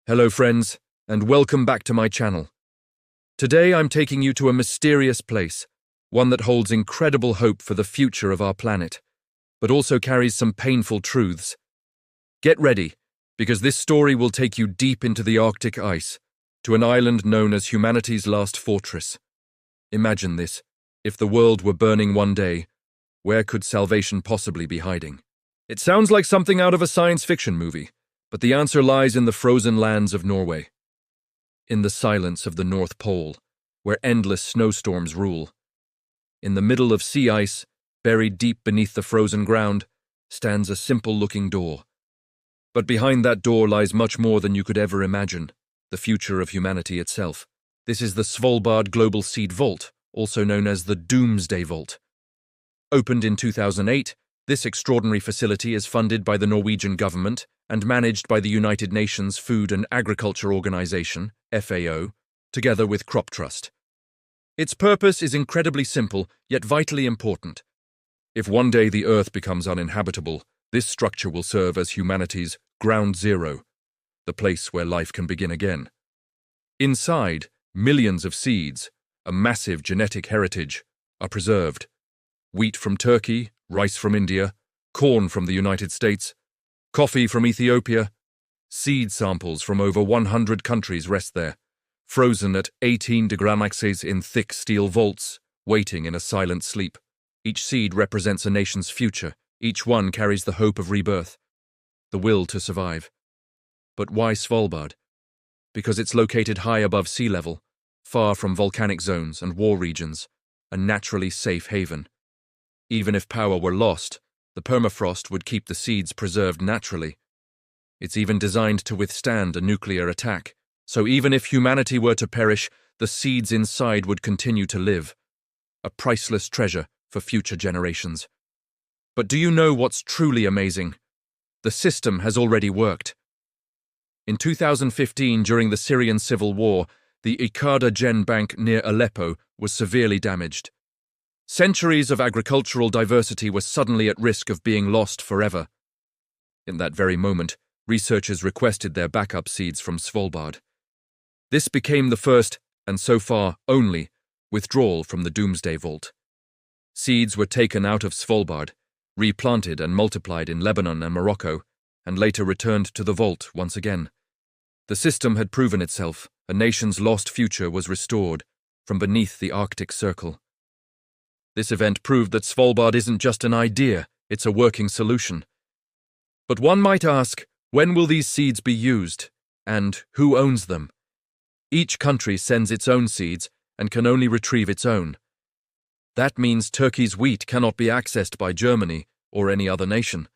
Hello friends, and welcome back to my channel. Today I'm taking you to a mysterious place, one that holds incredible hope for the future of our planet, but also carries some painful truths. Get ready, because this story will take you deep into the Arctic ice, to an island known as humanity's last fortress. Imagine this: if the world were burning one day, where could salvation possibly be hiding? It sounds like something out of a science fiction movie, but the answer lies in the frozen lands of Norway. In the silence of the North Pole, where endless snowstorms rule. In the middle of sea ice, buried deep beneath the frozen ground, stands a simple-looking door. But behind that door lies much more than you could ever imagine, the future of humanity itself. This is the Svalbard Global Seed Vault, also known as the Doomsday Vault. Opened in 2008, this extraordinary facility is funded by the Norwegian government and managed by the United Nations Food and Agriculture Organization, FAO, together with Crop Trust. Its purpose is incredibly simple, yet vitally important. If one day the Earth becomes uninhabitable, this structure will serve as humanity's ground zero, the place where life can begin again. Inside, millions of seeds, a massive genetic heritage, are preserved. Wheat from Turkey, rice from India, corn from the United States, coffee from Ethiopia. Seed samples from over 100 countries rest there, frozen at 18 degrees in thick steel vaults, waiting in a silent sleep. Each seed represents a nation's future. Each one carries the hope of rebirth, the will to survive. But why Svalbard? Because it's located high above sea level, far from volcanic zones and war regions, a naturally safe haven. Even if power were lost, the permafrost would keep the seeds preserved naturally. It's even designed to withstand a nuclear attack, so even if humanity were to perish, the seeds inside would continue to live, a priceless treasure for future generations. But do you know what's truly amazing? The system has already worked. In 2015, during the Syrian civil war, the Ikada Gen Bank near Aleppo was severely damaged. Centuries of agricultural diversity were suddenly at risk of being lost forever. In that very moment, researchers requested their backup seeds from Svalbard. This became the first, and so far only, withdrawal from the Doomsday Vault. Seeds were taken out of Svalbard, replanted and multiplied in Lebanon and Morocco, and later returned to the vault once again. The system had proven itself. A nation's lost future was restored from beneath the Arctic Circle. This event proved that Svalbard isn't just an idea, it's a working solution. But one might ask, when will these seeds be used? And who owns them? Each country sends its own seeds and can only retrieve its own. That means Turkey's wheat cannot be accessed by Germany or any other nation.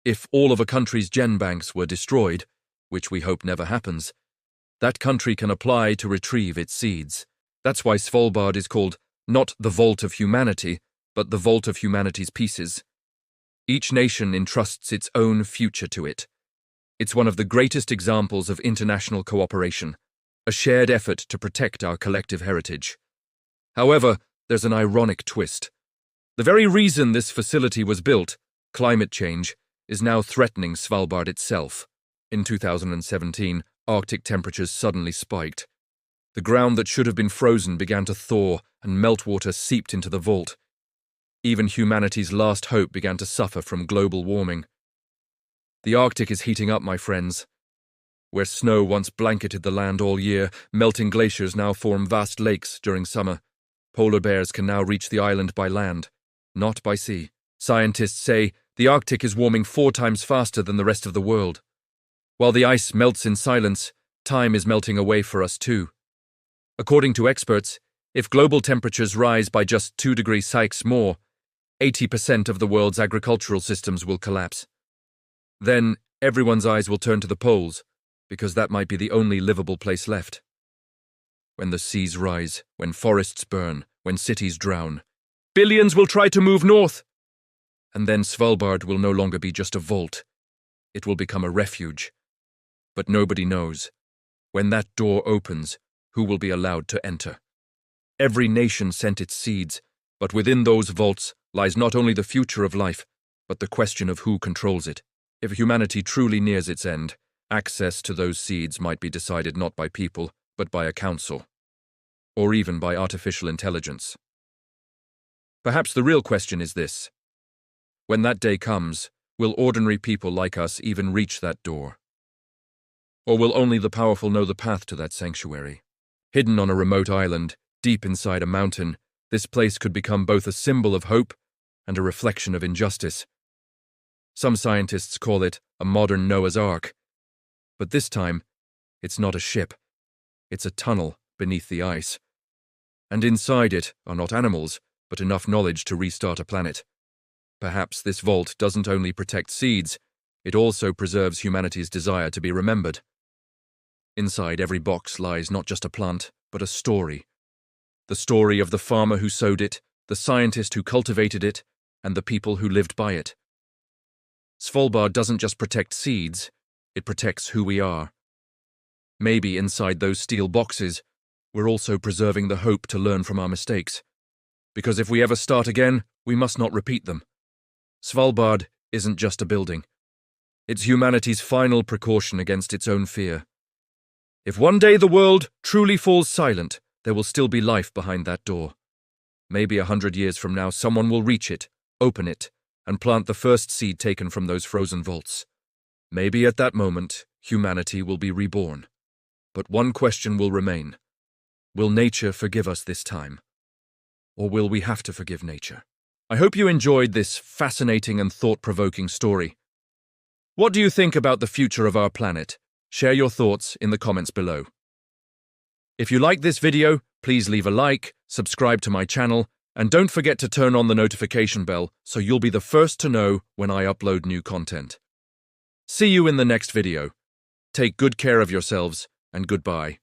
If all of a country's gen banks were destroyed, which we hope never happens, that country can apply to retrieve its seeds. That's why Svalbard is called not the Vault of Humanity, but the Vault of Humanity's Pieces. Each nation entrusts its own future to it. It's one of the greatest examples of international cooperation, a shared effort to protect our collective heritage. However, there's an ironic twist. The very reason this facility was built, climate change, is now threatening Svalbard itself. In 2017, Arctic temperatures suddenly spiked. The ground that should have been frozen began to thaw, and meltwater seeped into the vault. Even humanity's last hope began to suffer from global warming. The Arctic is heating up, my friends. Where snow once blanketed the land all year, melting glaciers now form vast lakes during summer. Polar bears can now reach the island by land, not by sea. Scientists say the Arctic is warming 4 times faster than the rest of the world. While the ice melts in silence, time is melting away for us too. According to experts, if global temperatures rise by just 2 degrees Celsius more, 80% of the world's agricultural systems will collapse. Then everyone's eyes will turn to the poles, because that might be the only livable place left. When the seas rise, when forests burn, when cities drown, billions will try to move north. And then Svalbard will no longer be just a vault. It will become a refuge. But nobody knows. When that door opens, who will be allowed to enter? Every nation sent its seeds, but within those vaults lies not only the future of life, but the question of who controls it. If humanity truly nears its end, Access to those seeds might be decided not by people, but by a council, or even by artificial intelligence. Perhaps the real question is this: when that day comes, will ordinary people like us even reach that door? Or will only the powerful know the path to that sanctuary? Hidden on a remote island, deep inside a mountain, this place could become both a symbol of hope and a reflection of injustice. Some scientists call it a modern Noah's Ark. But this time, it's not a ship. It's a tunnel beneath the ice. And inside it are not animals, but enough knowledge to restart a planet. Perhaps this vault doesn't only protect seeds, it also preserves humanity's desire to be remembered. Inside every box lies not just a plant, but a story. The story of the farmer who sowed it, the scientist who cultivated it, and the people who lived by it. Svalbard doesn't just protect seeds, it protects who we are. Maybe inside those steel boxes, we're also preserving the hope to learn from our mistakes. Because if we ever start again, we must not repeat them. Svalbard isn't just a building. It's humanity's final precaution against its own fear. If one day the world truly falls silent, there will still be life behind that door. Maybe 100 years from now, someone will reach it, open it, and plant the first seed taken from those frozen vaults. Maybe at that moment, humanity will be reborn. But one question will remain. Will nature forgive us this time? Or will we have to forgive nature? I hope you enjoyed this fascinating and thought-provoking story. What do you think about the future of our planet? Share your thoughts in the comments below. If you like this video, please leave a like, subscribe to my channel, and don't forget to turn on the notification bell so you'll be the first to know when I upload new content. See you in the next video. Take good care of yourselves, and goodbye.